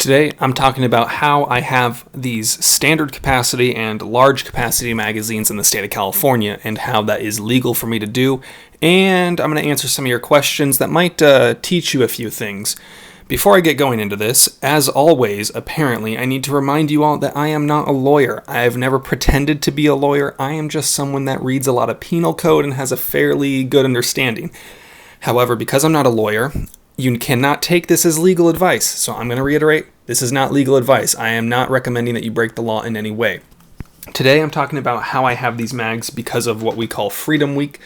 Today, I'm talking about how I have these standard capacity and large capacity magazines in the state of California and how that is legal for me to do. And I'm going to answer some of your questions that might teach you a few things. Before I get going into this, as always, apparently, I need to remind you all that I am not a lawyer. I have never pretended to be a lawyer. I am just someone that reads a lot of penal code and has a fairly good understanding. However, because I'm not a lawyer, you cannot take this as legal advice. So I'm going to reiterate, this is not legal advice. I am not recommending that you break the law in any way. Today I'm talking about how I have these mags because of what we call Freedom Week.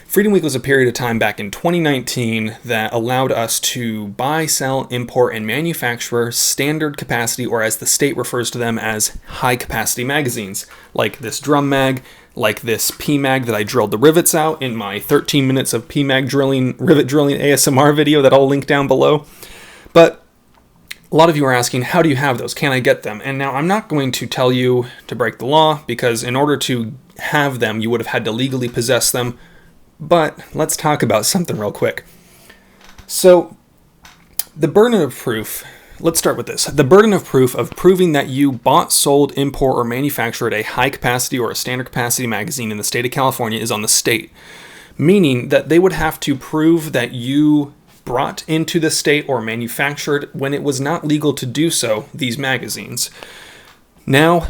Freedom Week was a period of time back in 2019 that allowed us to buy, sell, import, and manufacture standard capacity, or as the state refers to them as high capacity magazines, like this drum mag, like this PMag that I drilled the rivets out in my 13 minutes of PMag rivet drilling ASMR video that I'll link down below. But a lot of you are asking, how do you have those? Can I get them? And now I'm not going to tell you to break the law, because in order to have them, you would have had to legally possess them. But let's talk about something real quick. So the burden of proof, let's start with this. The burden of proof of proving that you bought, sold, import, or manufactured a high capacity or a standard capacity magazine in the state of California is on the state, meaning that they would have to prove that you brought into the state or manufactured, when it was not legal to do so, these magazines. Now,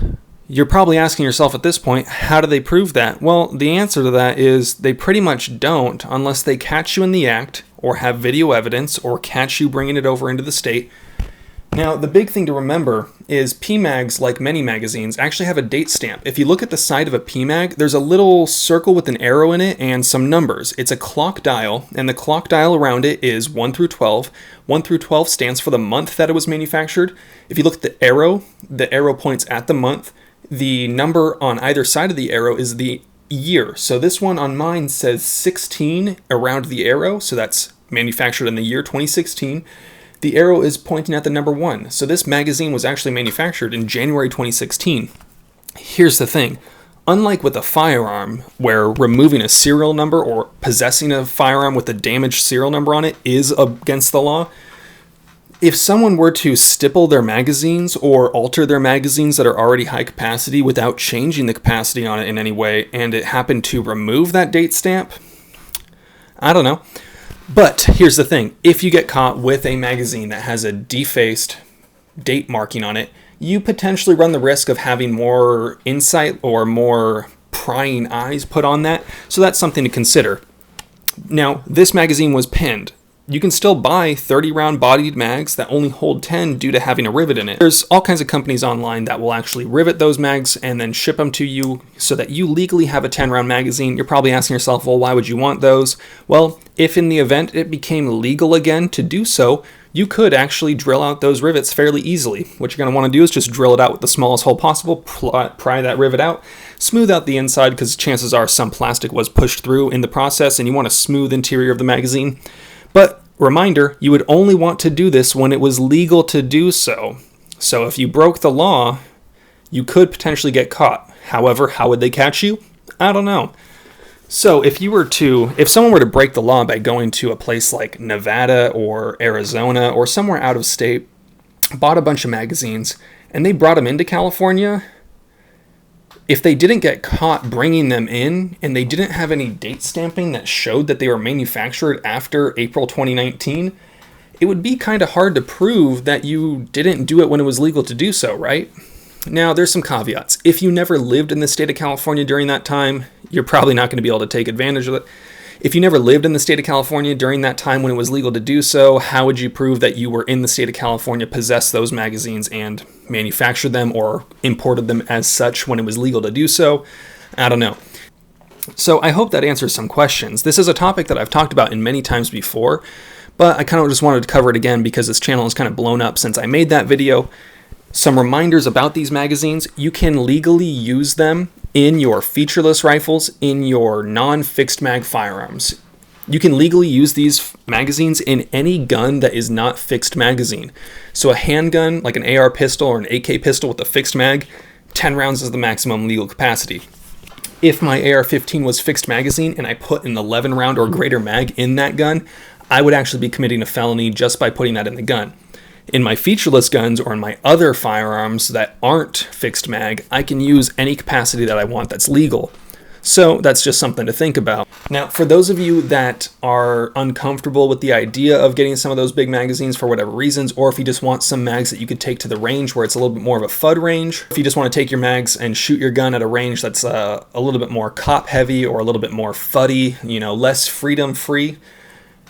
you're probably asking yourself at this point, how do they prove that? Well, the answer to that is they pretty much don't, unless they catch you in the act or have video evidence or catch you bringing it over into the state. Now, the big thing to remember is PMags, like many magazines, actually have a date stamp. If you look at the side of a PMag, there's a little circle with an arrow in it and some numbers. It's a clock dial, and the clock dial around it is 1 through 12. 1 through 12 stands for the month that it was manufactured. If you look at the arrow points at the month. The number on either side of the arrow is the year. So this one on mine says 16 around the arrow, so that's manufactured in the year 2016. The arrow is pointing at the number 1. So this magazine was actually manufactured in January 2016. Here's the thing. Unlike with a firearm, where removing a serial number or possessing a firearm with a damaged serial number on it is against the law, if someone were to stipple their magazines or alter their magazines that are already high capacity without changing the capacity on it in any way, and it happened to remove that date stamp, I don't know. But here's the thing. If you get caught with a magazine that has a defaced date marking on it, you potentially run the risk of having more insight or more prying eyes put on that. So that's something to consider. Now, this magazine was pinned. You can still buy 30-round bodied mags that only hold 10 due to having a rivet in it. There's all kinds of companies online that will actually rivet those mags and then ship them to you so that you legally have a 10-round magazine. You're probably asking yourself, well, why would you want those? Well, if in the event it became legal again to do so, you could actually drill out those rivets fairly easily. What you're going to want to do is just drill it out with the smallest hole possible, pry that rivet out, smooth out the inside, because chances are some plastic was pushed through in the process and you want a smooth interior of the magazine. But reminder, you would only want to do this when it was legal to do so. So if you broke the law, you could potentially get caught. However, how would they catch you? I don't know. So if someone were to break the law by going to a place like Nevada or Arizona or somewhere out of state, bought a bunch of magazines, and they brought them into California, if they didn't get caught bringing them in and they didn't have any date stamping that showed that they were manufactured after April 2019, it would be kind of hard to prove that you didn't do it when it was legal to do so, right? Now, there's some caveats. If you never lived in the state of California during that time, you're probably not going to be able to take advantage of it. If you never lived in the state of California during that time when it was legal to do so, how would you prove that you were in the state of California, possessed those magazines, and manufactured them or imported them as such when it was legal to do so? I don't know. So I hope that answers some questions. This is a topic that I've talked about in many times before, but I kind of just wanted to cover it again because this channel has kind of blown up since I made that video. Some reminders about these magazines. You can legally use them in your featureless rifles, in your non-fixed mag firearms. You can legally use these magazines in any gun that is not fixed magazine. So a handgun, like an AR pistol or an AK pistol with a fixed mag, 10 rounds is the maximum legal capacity. If my AR-15 was fixed magazine and I put an 11 round or greater mag in that gun, I would actually be committing a felony just by putting that in the gun. In my featureless guns or in my other firearms that aren't fixed mag, I can use any capacity that I want that's legal. So that's just something to think about. Now, for those of you that are uncomfortable with the idea of getting some of those big magazines for whatever reasons, or if you just want some mags that you could take to the range where it's a little bit more of a FUD range, if you just want to take your mags and shoot your gun at a range that's a little bit more cop heavy or a little bit more FUDdy, less freedom free,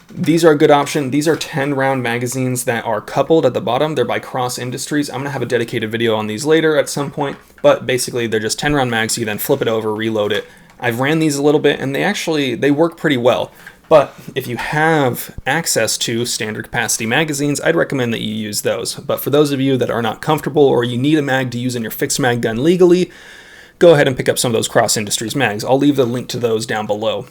these are a good option. These are 10-round magazines that are coupled at the bottom. They're by Cross Industries. I'm going to have a dedicated video on these later at some point, but basically they're just 10-round mags. You then flip it over, reload it. I've ran these a little bit, and they work pretty well. But if you have access to standard capacity magazines, I'd recommend that you use those. But for those of you that are not comfortable or you need a mag to use in your fixed mag gun legally, go ahead and pick up some of those Cross Industries mags. I'll leave the link to those down below.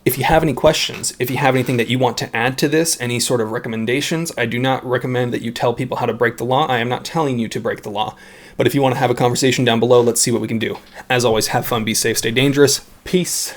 If you have any questions, if you have anything that you want to add to this, any sort of recommendations, I do not recommend that you tell people how to break the law. I am not telling you to break the law. But if you want to have a conversation down below, let's see what we can do. As always, have fun, be safe, stay dangerous. Peace.